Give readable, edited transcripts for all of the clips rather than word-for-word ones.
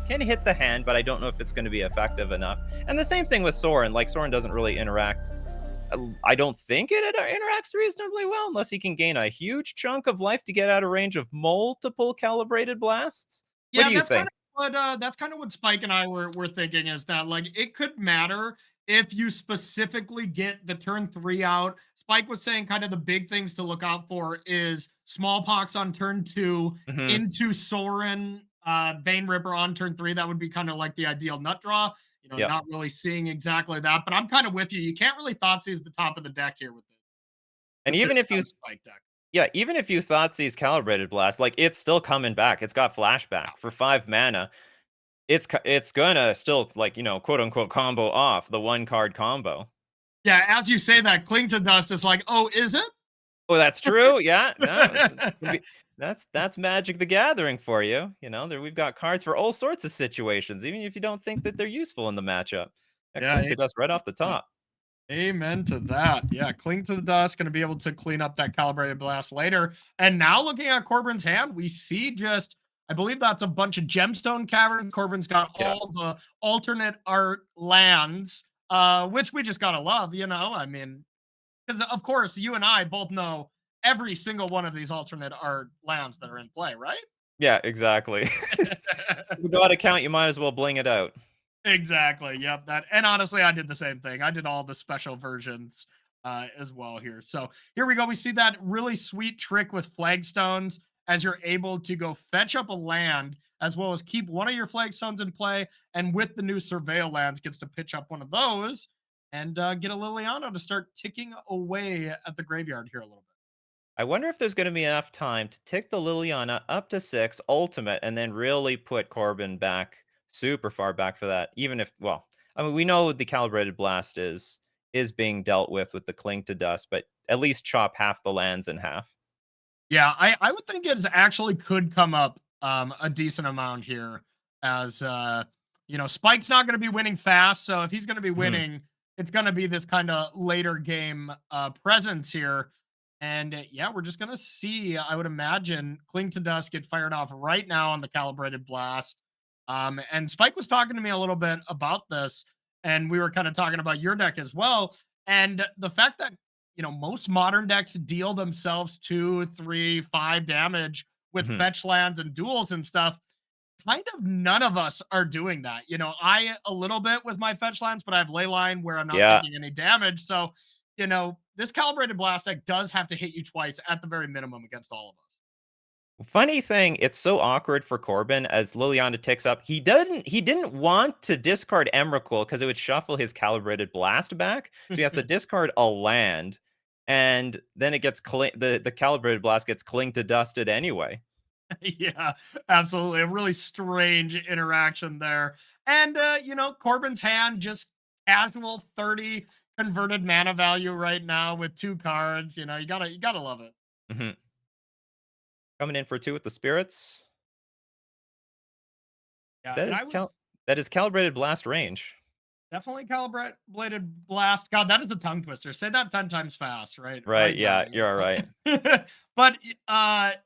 can hit the hand, but I don't know if it's going to be effective enough. And the same thing with Soren. Like, Soren doesn't really interact. I don't think it interacts reasonably well unless he can gain a huge chunk of life to get out of range of multiple calibrated blasts. What Yeah, do you think? that's kind of what Spike and I were thinking is that like it could matter if you specifically get the turn 3 out. Spike was saying kind of the big things to look out for is smallpox on turn 2 Hmm. into Soren Vein Ripper on turn 3. That would be kind of like the ideal nut draw. You know, Yep. not really seeing exactly that, but I'm kind of with you. You can't really Thoughtseize the top of the deck here And with this even if you Spike deck. Yeah, even if you thought these calibrated blast, like it's still coming back. It's got flashback for 5 mana. It's gonna still like, quote unquote combo off the 1 card combo. Yeah, as you say that, Cling to Dust is like, oh, is it? Oh, that's true. Yeah, no, it's gonna be that's Magic the Gathering for you. There we've got cards for all sorts of situations, even if you don't think that they're useful in the matchup. That Yeah, cling to dust right off the top. amen to that. Yeah, Cling to the Dust, going to be able to clean up that Calibrated Blast later. And now looking at Corbin's hand, we see just, I believe that's a bunch of Gemstone Caverns. Corbin's got Yeah. all the alternate art lands, which we just got to love, I mean, because of course, you and I both know every single one of these alternate art lands that are in play, right? Yeah, exactly. You got a count, you might as well bling it out. Exactly. Yep. That and honestly, I did the same thing. I did all the special versions as well here. So here we go. We see that really sweet trick with flagstones as you're able to go fetch up a land as well as keep one of your flagstones in play. And with the new surveil lands, gets to pitch up one of those and get a Liliana to start ticking away at the graveyard here a little bit. I wonder if there's gonna be enough time to tick the Liliana up to 6 ultimate and then really put Corbin back super far back for that. Even if, well, I mean, we know the calibrated blast is being dealt with the cling to dust, but at least chop half the lands in half. Yeah, I would think it actually could come up a decent amount here as Spike's not going to be winning fast, so if he's going to be Mhm. winning, it's going to be this kind of later game presence here. And yeah, we're just going to see, I would imagine, Cling to Dust get fired off right now on the Calibrated Blast. And Spike was talking to me a little bit about this, and we were kind of talking about your deck as well. And the fact that most modern decks deal themselves 2, 3, 5 damage with Mhm. fetch lands and duels and stuff. Kind of none of us are doing that. I a little bit with my fetch lands, but I have Leyline where I'm not Yeah. taking any damage. So, this calibrated blast deck does have to hit you twice at the very minimum against all of us. Funny thing, it's so awkward for Corbin as Liliana ticks up. He didn't want to discard Emrakul because it would shuffle his calibrated blast back. So he has to discard a land, and then it gets the calibrated blast gets cling to dusted anyway. Yeah, absolutely. A really strange interaction there. And Corbin's hand just casual 30 converted mana value right now with 2 cards. You gotta love it. Mhm. Coming in for 2 with the spirits. Yeah, That and is I would cal that is calibrated blast range. definitely calibrate bladed blast. God, that is a tongue twister. Say that 10 times fast, right? Right, Right now, yeah, you're all right. But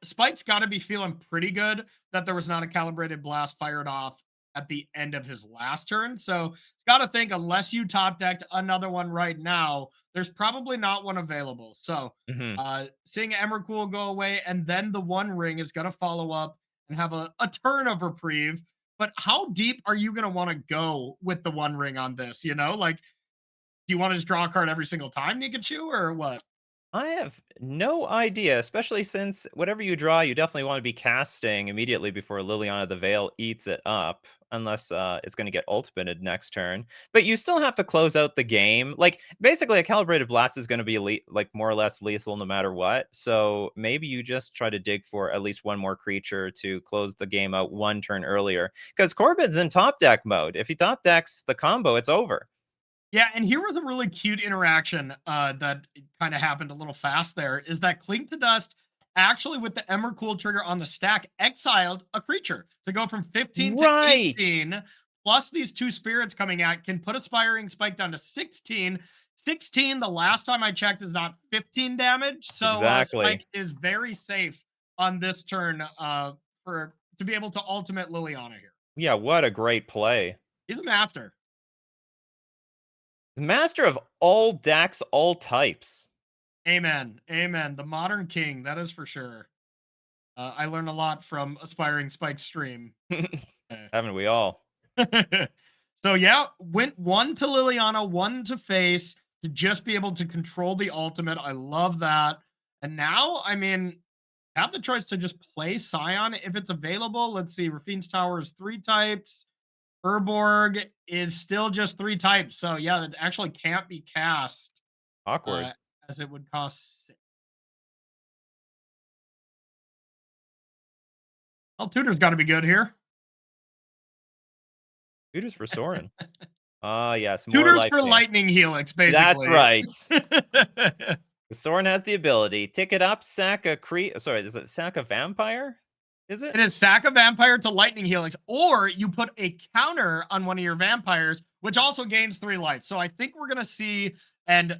Spike's gotta be feeling pretty good that there was not a calibrated blast fired off at the end of his last turn. So it's gotta think unless you top decked another one right now, there's probably not one available. So Mhm. seeing Emrakul go away and then the One Ring is gonna follow up and have a turn of reprieve. But how deep are you going to want to go with the One Ring on this? Like, do you want to just draw a card every single time, Nikachu, or what? I have no idea, especially since whatever you draw, you definitely want to be casting immediately before Liliana the Veil eats it up, unless it's going to get ultimated next turn. But you still have to close out the game. Like, basically, a Calibrated Blast is going to be like more or less lethal no matter what. So maybe you just try to dig for at least one more creature to close the game out one turn earlier. Because Corbin's in top deck mode. If he top decks the combo, it's over. Yeah, and here was a really cute interaction that kind of happened a little fast there. Is that Cling to Dust actually with the Emrakul trigger on the stack exiled a creature to go from 15 to Right. 18 plus these 2 spirits coming out can put Aspiring Spike down to 16. 16 the last time I checked is not 15 damage. So Exactly. Spike is very safe on this turn for to be able to ultimate Liliana here. Yeah, what a great play. He's a master. Master of all decks, all types. Amen. Amen. The modern king, that is for sure. I learned a lot from aspiring Spike stream. Eh. Haven't we all? So yeah, went one to Liliana, one to face to just be able to control the ultimate. I love that. And now, I mean, have the choice to just play Scion if it's available. Let's see, Rafine's Tower is 3 types. Urborg is still just 3 types. So yeah, that actually can't be cast Awkward. uh, as it would cost 6. Well, Tutor's got to be good here. Tutors for Soren. Ah, yes, more Tutors for lightning. Lightning Helix, That's basically. right. Soren has the ability. Tick it up, sack a sorry, is it sack a vampire? Is it? It is sack a vampire to Lightning Helix, or you put a counter on one of your vampires, which also gains 3 life. So I think we're gonna see, and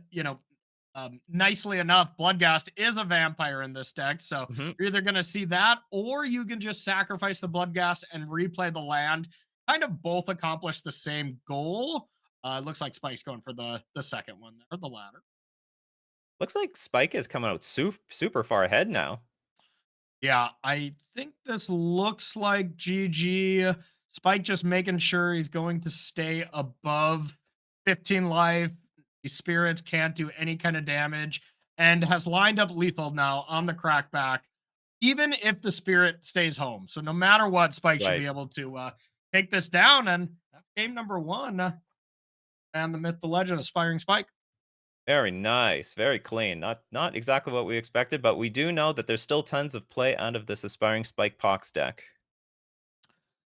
nicely enough, Bloodghast is a vampire in this deck. So Mhm. you're either gonna see that, or you can just sacrifice the Bloodghast and replay the land. Kind of both accomplish the same goal. It looks like Spike's going for the second one there, the latter. Looks like Spike is coming out super far ahead now. Yeah, I think this looks like GG. Spike just making sure he's going to stay above 15 life. These spirits can't do any kind of damage and has lined up lethal now on the crackback, even if the spirit stays home. So no matter what, Spike should Right. be able to take this down. And that's game number 1. And the myth, the legend, Aspiring Spike. Very nice. Very clean. Not exactly what we expected, but we do know that there's still tons of play out of this aspiring Spike Pox deck.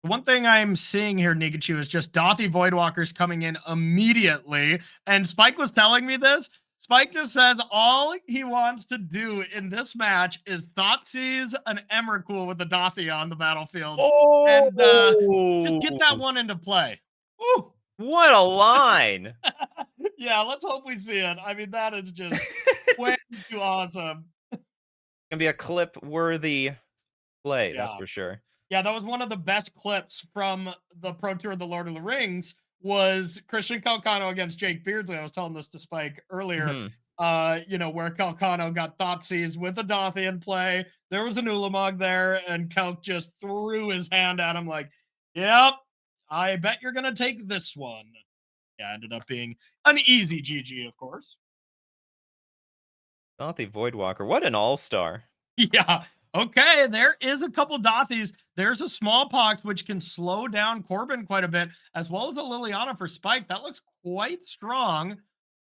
The one thing I'm seeing here, Nikachu, is just Dothy Voidwalkers coming in immediately. And Spike was telling me this. Spike just says all he wants to do in this match is Thoughtseize an Emrakul with the Dothy on the battlefield and just get that Oh! one into play. Woo! What a line! Yeah, let's hope we see it. I mean, that is just way too awesome. Gonna be a clip-worthy play, that's Yeah. for sure. Yeah, that was one of the best clips from the Pro Tour of the Lord of the Rings was Christian Calcano against Jake Beardsley. I was telling this to Spike earlier. Mhm. Where Calcano got Thoughtseize with a Dothy in play. There was an Ulamog there, and Calc just threw his hand at him like, yep, I bet you're gonna take this one. Yeah, ended up being an easy GG, of course. Not the Voidwalker. What an all-star. Yeah. Okay, there is a couple Dothies. There's a Smallpox, which can slow down Corbin quite a bit, as well as a Liliana for Spike. That looks quite strong.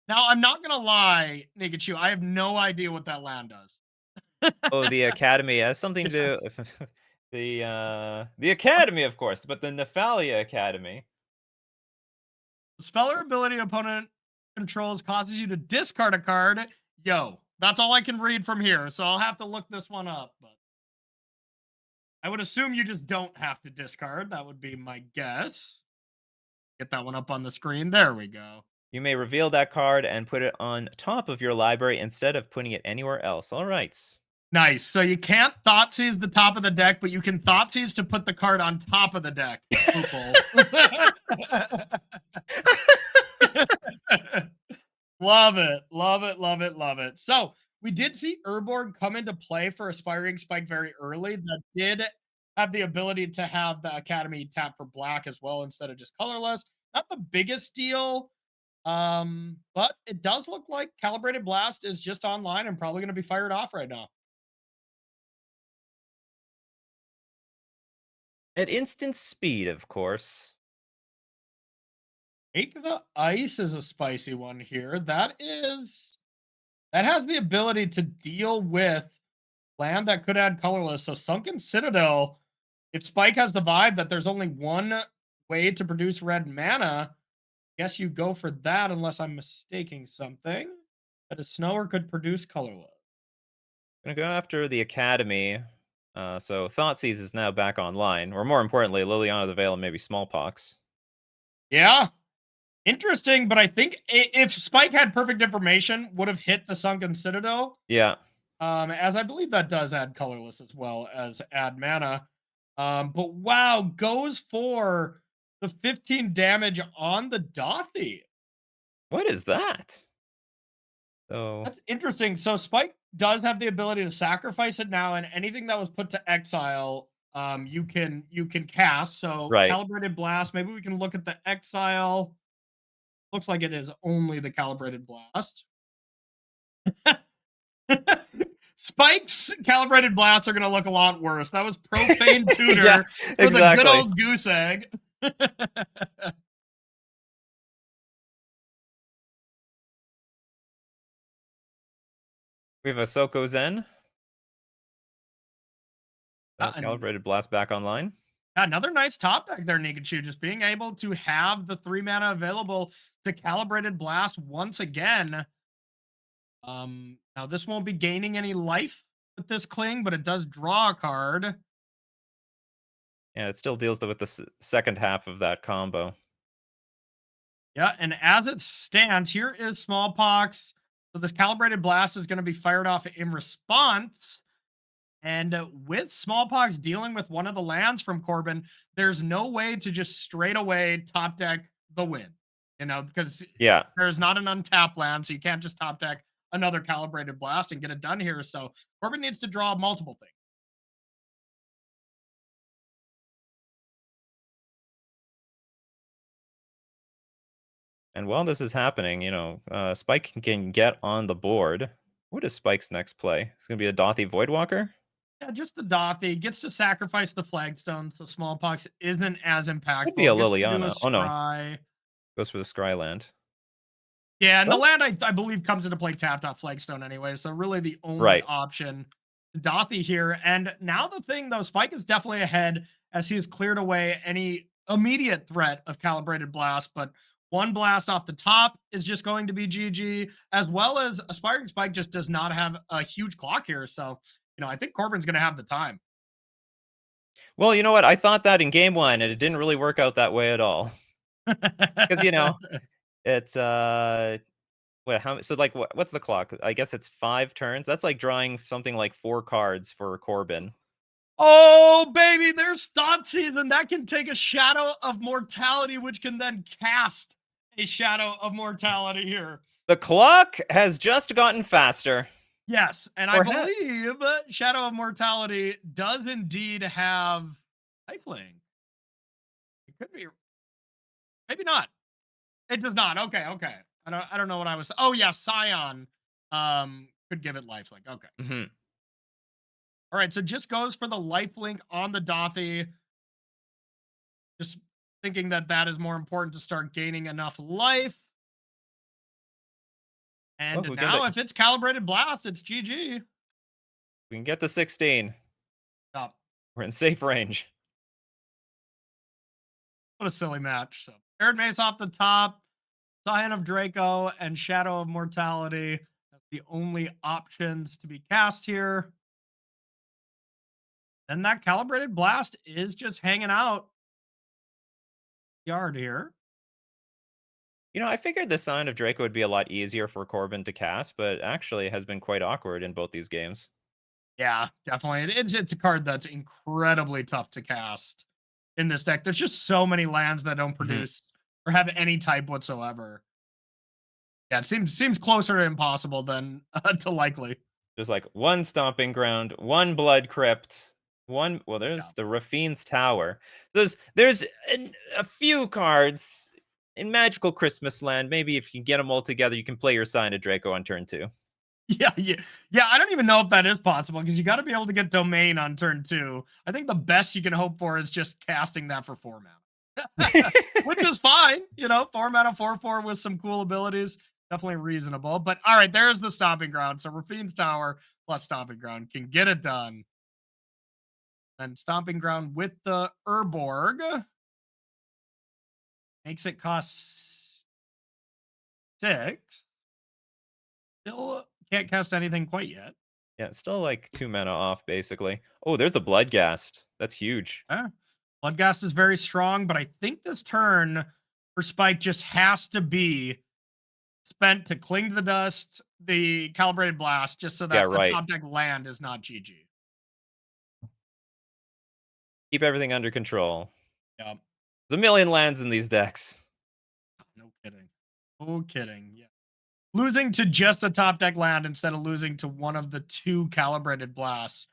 Now, I'm not going to lie, Nikachu, I have no idea what that land does. Oh, the Academy has something to Yes. the Academy, of course, but the Nephalia Academy. Speller ability opponent controls causes you to discard a card. Yo, that's all I can read from here, so I'll have to look this one up. But I would assume you just don't have to discard. That would be my guess. Get that one up on the screen. There we go. You may reveal that card and put it on top of your library instead of putting it anywhere else. All right. Nice. So you can't Thoughtseize the top of the deck, but you can Thoughtseize to put the card on top of the deck. Love it. Love it. Love it. Love it. So we did see Urborg come into play for Aspiring Spike very early. That did have the ability to have the Academy tap for black as well instead of just colorless. Not the biggest deal. But it does look like Calibrated Blast is just online and probably going to be fired off right now. At instant speed, of course. Take the Ice is a spicy one here. That has the ability to deal with land that could add colorless. So Sunken Citadel, if Spike has the vibe that there's only one way to produce red mana, guess you go for that unless I'm mistaking something. That a Snower could produce colorless. Gonna go after the Academy. So Thoughtseize is now back online, or more importantly, Liliana the Veil and maybe Smallpox. Yeah. Interesting, but I think if Spike had perfect information, would have hit the Sunken Citadel. Yeah. As I believe that does add colorless as well as add mana. But wow, goes for the 15 damage on the Dothy. What is that? So, That's interesting. So Spike does have the ability to sacrifice it now, and anything that was put to exile, you can cast. So right. calibrated blast. Maybe we can look at the exile. Looks like it is only the calibrated blast. Spike's calibrated blasts are going to look a lot worse. That was profane Yeah, tutor for the good exactly. old goose egg. We have a Soko Zen. And Calibrated Blast back online. another nice top deck there, Nikachu. Just being able to have the 3 mana available to calibrated blast once again. Now this won't be gaining any life with this cling, but it does draw a card. Yeah, it still deals with the second half of that combo. Yeah, and as it stands, here is smallpox. So this calibrated blast is going to be fired off in response. And with smallpox dealing with one of the lands from Corbin, there's no way to just straight away top deck the win. Because Yeah. there's not an untapped land, so you can't just top deck another calibrated blast and get it done here. So Corbin needs to draw multiple things. And while this is happening, Spike can get on the board. What is Spike's next play? It's going to be a Dothy Voidwalker? Yeah, just the Dothy gets to sacrifice the flagstone, so smallpox isn't as Could be a impactful. Gets to do a Liliana. Oh, no. scry. Goes for the Scryland. Yeah, and the Well, land I believe comes into play tapped off flagstone anyway, so really the only right. option Dothy here. And now the thing though, Spike is definitely ahead as he has cleared away any immediate threat of calibrated blast, but one blast off the top is just going to be GG, as well as Aspiring Spike just does not have a huge clock here. So, I think Corbin's gonna have the time. Well, you know what? I thought that in game one, and it didn't really work out that way at all. Because, it's, what, so, like, what's the clock? I guess it's 5 turns. That's like drawing something like 4 cards for Corbin. Oh, baby, there's thought season. That can take a shadow of mortality, which can then cast a shadow of mortality here. The clock has just gotten faster. Yes, and I Or believe Shadow of Mortality does indeed have lifelink. It could be, maybe not. It does not. Okay, okay. I don't know what I was. Oh yeah, Scion could give it lifelink. Okay. Mhm. All right, so just goes for the lifelink on the Dothy. Just thinking that that is more important to start gaining enough life. Well, And we get now, it. if it's calibrated blast, it's GG. We can get to 16. Stop. We're in safe range. What a silly match. So, Arid Mace off the top, Scion of Draco, and Shadow of Mortality. That's the only options to be cast here. And that calibrated blast is just hanging out yard here. I figured the Sign of Draco would be a lot easier for Corbin to cast, but actually it has been quite awkward in both these games. Yeah, definitely. It's a card that's incredibly tough to cast in this deck. There's just so many lands that don't Mhm. produce or have any type whatsoever. Yeah, it seems closer to impossible than to likely. There's like one Stomping Ground, one Blood Crypt, Yeah. there's the Rafine's Tower. There's a few cards in Magical Christmas Land. Maybe if you get them all together, you can play your Sign of Draco on turn 2. Yeah. I don't even know if that is possible because you got to be able to get domain on turn 2. I think the best you can hope for is just casting that for 4 mana, which is fine. 4 mana, 4/4 with some cool abilities, definitely reasonable. But all right, there's the Stomping Ground. So Rafine's Tower plus Stomping Ground can get it done. And Stomping Ground with the Urborg makes it cost 6. Still can't cast anything quite yet. Yeah, it's still like 2 mana off, basically. Oh, there's the Bloodghast. That's huge. Bloodghast is very strong, but I think this turn for Spike just has to be spent to cling to the dust, the calibrated blast, just so Yeah, that a right. top deck land is not GG. Keep everything under control. Yeah. There's a million lands in these decks. No kidding. No kidding. Yeah. Losing to just a top deck land instead of losing to one of the two calibrated blasts.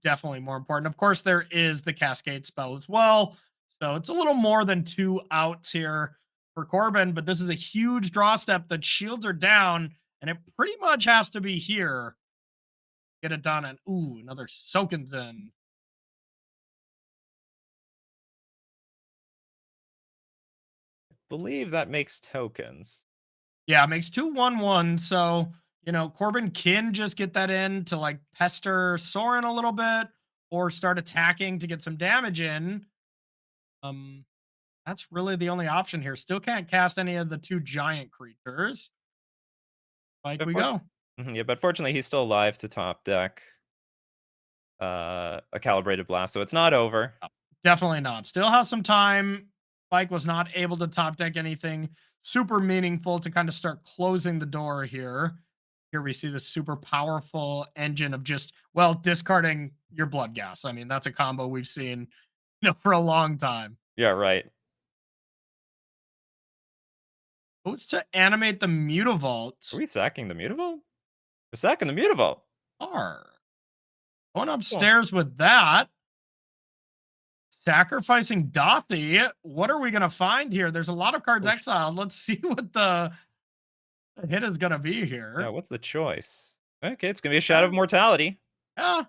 Definitely more important. Of course, there is the cascade spell as well. So it's a little more than 2 outs here for Corbin, but this is a huge draw step that shields are down, and it pretty much has to be here. Get it done. And ooh, another Soken's in. Believe that makes tokens. Yeah, it makes 2/1/1. So, Corbin can just get that in to like pester Soren a little bit or start attacking to get some damage in. Um, that's really the only option here. Still can't cast any of the two giant creatures. Like But we go. yeah, but fortunately, he's still alive to top deck a calibrated blast, so it's not over. Definitely not. Still has some time. Spike was not able to top deck anything super meaningful to kind of start closing the door here. Here we see the super powerful engine of just, well, discarding your blood gas. I mean, that's a combo we've seen, for a long time. Yeah, right. Votes to animate the Are Mutavault we sacking the Mutavault? We're sacking the Mutavault. are going Cool. upstairs with that. Sacrificing Dothy. What are we going to find here? There's a lot of cards Oh, exiled. Let's see what the hit is going to be yeah, here. what's the choice? Okay, it's gonna be a Shadow Yeah. of Mortality. Yeah.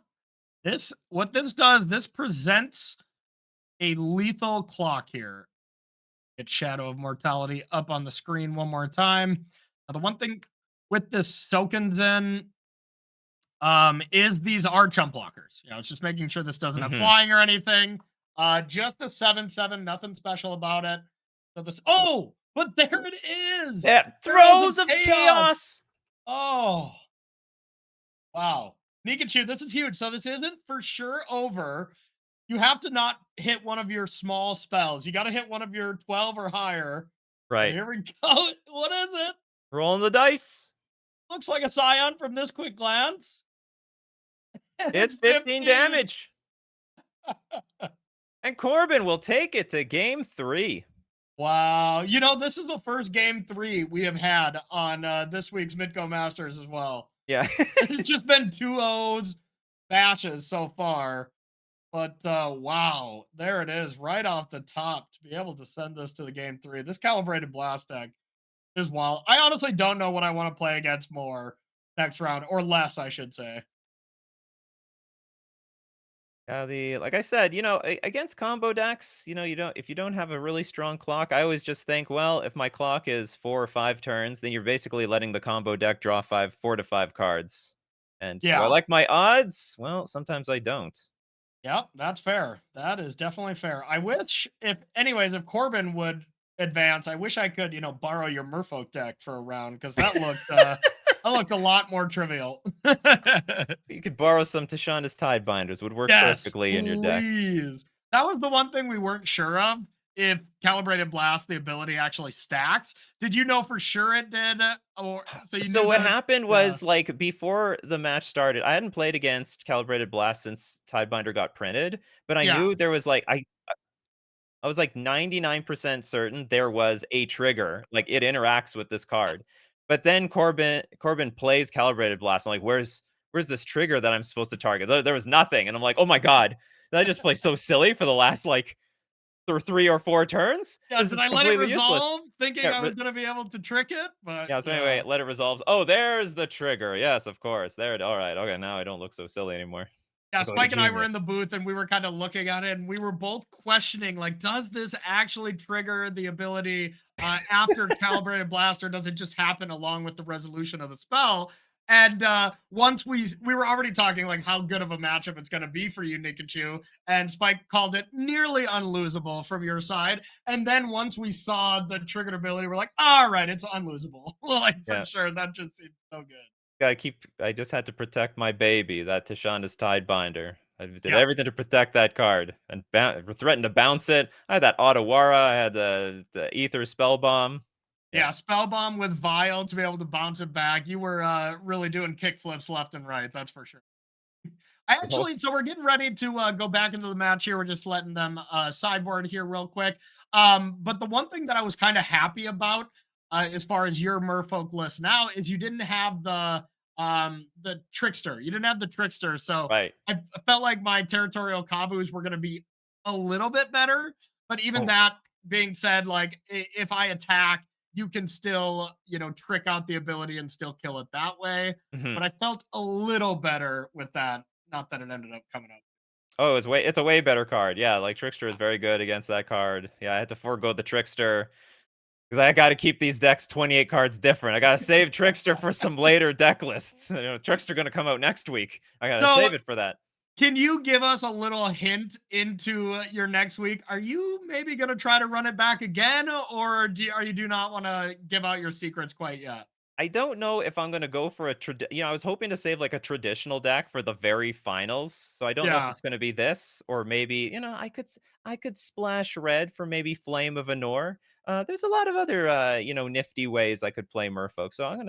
What this does, this presents a lethal clock here. Get Shadow of Mortality up on the screen one more time. Now, the one thing with this Sokenzen is these are chump blockers. It's just making sure this doesn't have Mhm. flying or anything. Just a 7/7, nothing special about it. So this but there it is. Yeah, Throws of Throes of Chaos. Chaos! Oh, wow. Pikachu, this is huge. So this isn't for sure over. You have to not hit one of your small spells. You got to hit one of your 12 or higher. So Right. here we go. What is it? Rolling the dice. Looks like a Scion from this quick glance. And It's it's 15 15. damage. And Corbin will take it to game 3. Wow. This is the first game 3 we have had on this week's Midco Masters as well. Yeah. It's just been 2-0s bashes so far. But wow, there it is, right off the top to be able to send this to the game 3. This calibrated blast deck is wild. I honestly don't know what I want to play against more next round, or less, I should say. The like I said, against combo decks, you don't if you don't have a really strong clock, I always just think, well, if my clock is 4 or 5 turns, then you're basically letting the combo deck draw 4 to 5 cards. And do I Yeah. like my odds? Well, sometimes I don't. Yep, that's fair. That is definitely fair. I wish if Corbin would advance, I wish I could, borrow your Merfolk deck for a round because that looked a lot more trivial. You could borrow some Tashanda's Tidebinders, would work Yes, perfectly in your deck. please. That was the one thing we weren't sure of, if Calibrated Blast, the ability actually stacks. Did you know for sure it did? Or so you So knew what that? happened Yeah. was, like, before the match started, I hadn't played against Calibrated Blast since Tidebinder got printed, but I Yeah. knew there was, like I was, like, 99% certain there was a trigger, like, it interacts with this card. But then Corbin plays Calibrated Blast, I'm like, "Where's this trigger that I'm supposed to target?" There was nothing, and I'm like, "Oh my god, did I just play so silly for the last, like, 3 or 4 turns? Yeah, This did is I let it completely useless." resolve thinking Yeah, I was gonna be able to trick it? But yeah, so anyway, yeah. let it resolves. Oh, there's the trigger. Yes, of course. There it alright, okay, now I don't look so silly anymore. Yeah, Look like a Spike and I were in genius. the booth and we were kind of looking at it and we were both questioning, like, does this actually trigger the ability after Calibrated Blast, or does it just happen along with the resolution of the spell? And once we were already talking like how good of a matchup it's going to be for you, Nikachu, and Spike called it nearly unlosable from your side. And then once we saw the triggered ability, we're like, all right, it's unlosable. Like for Yeah. sure, that just seems so good. I just had to protect my baby, that Tashanda's Tidebinder. I did Yeah. everything to protect that card and threatened to bounce it. I had that Otawara, I had the Ether Spell Bomb. Yeah. Yeah, spell bomb with Vile to be able to bounce it back. You were really doing kick flips left and right, that's for sure. I This whole actually, so we're getting ready to go back into the match here. We're just letting them sideboard here real quick. But the one thing that I was kind of happy about, as far as your Merfolk list now, is you didn't have the trickster. You didn't have the trickster, so right. I felt like my territorial Kavus were going to be a little bit better. But even Oh, that being said, like if I attack, you can still trick out the ability and still kill it that way. mhm. But I felt a little better with that. Not that it ended up coming up. Oh, it's a way better card. Yeah, like Trickster is very good against that card. Yeah, I had to forego the Trickster because I got to keep these decks 28 cards different. I got to save Trickster for some later deck lists. Trickster gonna come out next week. I got to So, save it for that. can you give us a little hint into your next week? Are you maybe going to try to run it back again, or are you do not want to give out your secrets quite yet? I don't know if I'm gonna go for I was hoping to save like a traditional deck for the very finals. So I don't know if Yeah, it's gonna be this or maybe, I could splash red for maybe Flame of Anor. There's a lot of other nifty ways I could play Merfolk. So I'm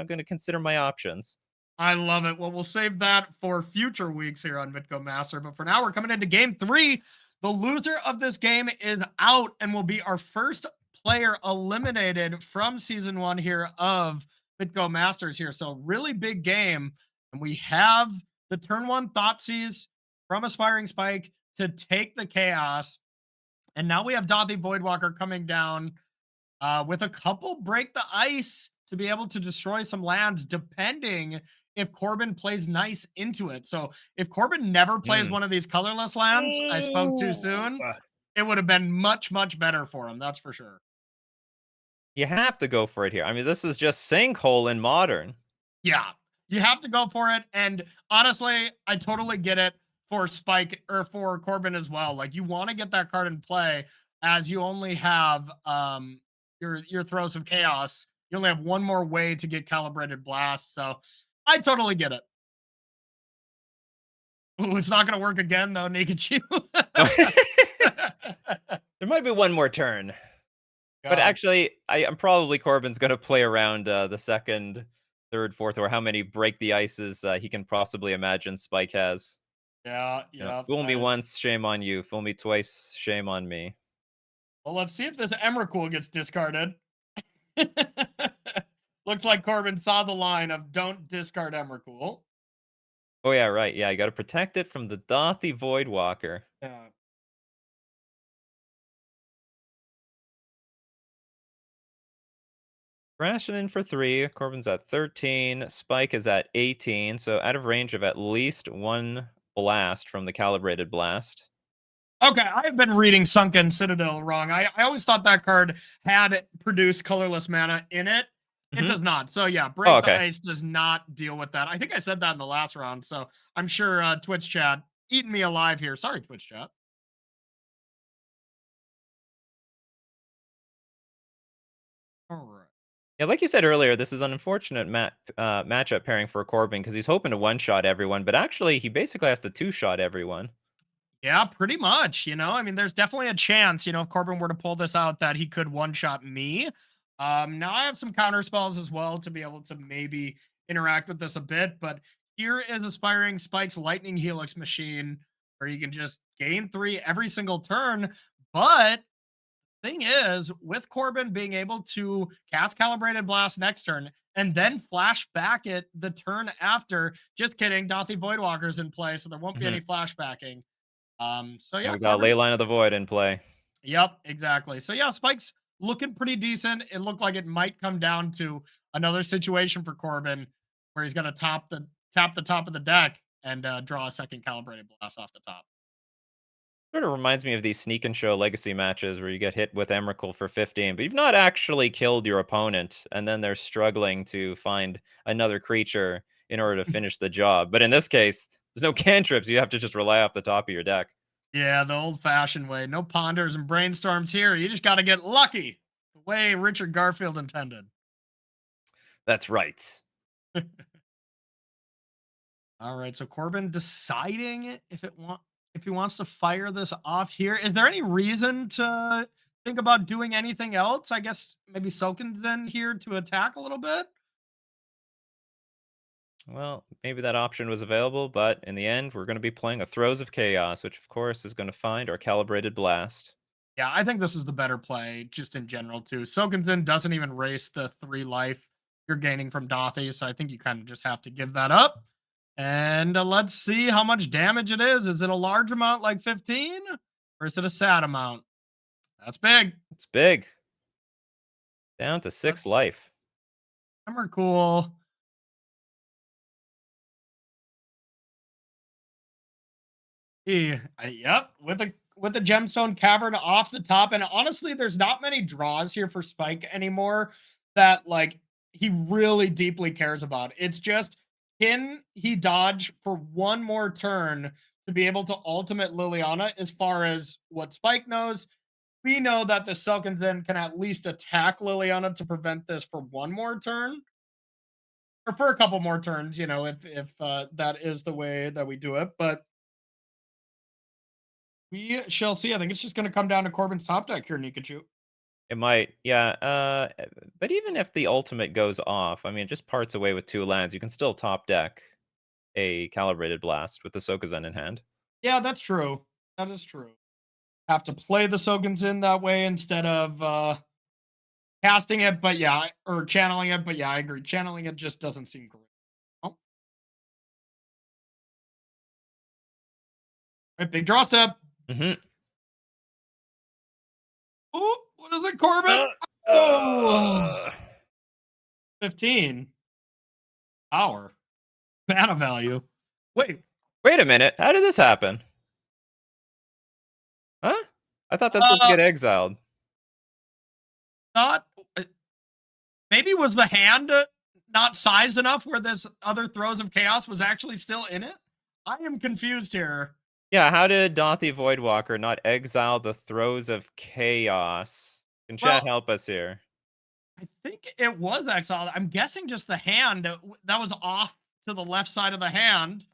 gonna consider my options. I love it. Well, we'll save that for future weeks here on Mitgo Master. But for now, we're coming into game three. The loser of this game is out and will be our first player eliminated from season one here of Mitgo Masters here. So, really big game. And we have the turn one Thoughtseize from Aspiring Spike to take the chaos. And now we have Dothy Voidwalker coming down with a couple break the ice to be able to destroy some lands, depending if Corbin plays nice into it. So if Corbin never plays Mm. one of these colorless lands, I spoke too Ooh. soon. It would have been much, much better for him. That's for sure. You have to go for it here. I mean, this is just sinkhole in modern. Yeah, you have to go for it. And honestly, I totally get it for Spike or for Corbin as well. Like you want to get that card in play as you only have your throws of chaos. You only have one more way to get calibrated blast. So I totally get it. Ooh, it's not gonna work again though, Nikachu. There might be one more turn. But God. actually, I'm probably Corbin's gonna play around, the second, third, fourth, or how many break the ices, he can possibly imagine Spike has. Yeah, yeah. Fool me once, shame on you. Fool me twice, shame on me. Well, let's see if this Emrakul gets discarded. Looks like Corbin saw the line of don't discard Emrakul. Oh, yeah, right, yeah, you gotta protect it from the Dothy Voidwalker. Yeah. Crashing in for 3, Corbin's at 13, Spike is at 18, so out of range of at least 1 blast from the Calibrated Blast. Okay, I have been reading Sunken Citadel wrong. I always thought that card had produced colorless mana in it. It Mhm. does not. So yeah, Oh, Break the okay. Ice does not deal with that. I think I said that in the last round. So I'm sure Twitch chat eating me alive here. Sorry, Twitch chat. All right. Yeah, like you said earlier, this is an unfortunate matchup pairing for Corbin because he's hoping to one-shot everyone, but actually he basically has to two-shot everyone. Yeah, pretty much. I mean, there's definitely a chance, if Corbin were to pull this out, that he could one shot me. Now I have some counter spells as well to be able to maybe interact with this a bit, but here is Aspiring Spike's Lightning Helix machine where you can just gain 3 every single turn. But thing is, with Corbin being able to cast Calibrated Blast next turn and then flash back it the turn after, just kidding, Dothy Voidwalker's in play, so there won't be Mhm. any flashbacking. So And yeah, we got Corbin. Leyline of the Void in play. Yep, exactly. So yeah, Spike's looking pretty decent. It looked like it might come down to another situation for Corbin where he's going to tap the top of the deck and draw a second calibrated blast off the top. Sort of reminds me of these sneak and show legacy matches where you get hit with Emrakul for 15, but you've not actually killed your opponent, and then they're struggling to find another creature in order to finish the job. But in this case, there's no cantrips. You have to just rely off the top of your deck. Yeah, the old fashioned way. No ponders and brainstorms here. You just got to get lucky the way Richard Garfield intended. That's right. All right, so Corbin deciding if he wants to fire this off here. Is there any reason to think about doing anything else? I guess maybe Soken's in here to attack a little bit. Well, maybe that option was available, but in the end, we're going to be playing a Throes of Chaos, which of course is going to find our Calibrated Blast. Yeah, I think this is the better play just in general too. Sokensen doesn't even race the 3 life you're gaining from Dothy, so I think you kind of just have to give that up. And let's see how much damage it is. Is it a large amount like 15 or is it a sad amount? That's big. It's big. Down to 6 That's life. hammer cool. Yep, with a gemstone cavern off the top, and honestly, there's not many draws here for Spike anymore that like he really deeply cares about. It's just can he dodge for one more turn to be able to ultimate Liliana? As far as what Spike knows, we know that the Silken Zen can at least attack Liliana to prevent this for one more turn. Or for a couple more turns, you know, if that is the way that we do it. But we shall see. I think it's just going to come down to Corbin's top deck here, Nikachu. It might, yeah. But even if the ultimate goes off, I mean, it just parts away with 2 lands. You can still top deck a Calibrated Blast with the Sokazen in hand. Yeah, that's true. That is true. Have to play the Sogans in that way instead of casting it, but yeah, or channeling it. But yeah, I agree. Channeling it just doesn't seem great. Oh, right, big draw step. Mm-hmm. Oh, what is it, Corbin? Uh, Oh, uh, 15. Power. Mana value. Wait, Wait a minute. How did this happen? Huh? I thought that's supposed to uh, get exiled. not maybe was the hand not sized enough where this other throes of chaos was actually still in it? I am confused here. Yeah, how did Dothy Voidwalker not exile the Throes of Chaos? Can chat Well, help us here? I think it was exiled. I'm guessing just the hand that was off to the left side of the hand.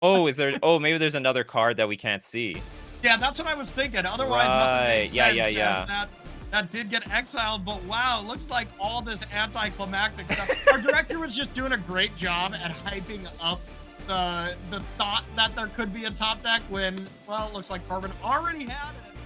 Oh, is there? Oh, maybe there's another card that we can't see. Yeah, that's what I was thinking. Otherwise, nothing Right. makes Yeah, yeah, sense. As yeah. that did get exiled, but wow, looks like all this anticlimactic stuff. Our director was just doing a great job at hyping up the thought that there could be a top deck when, well, it looks like Carbon already had it.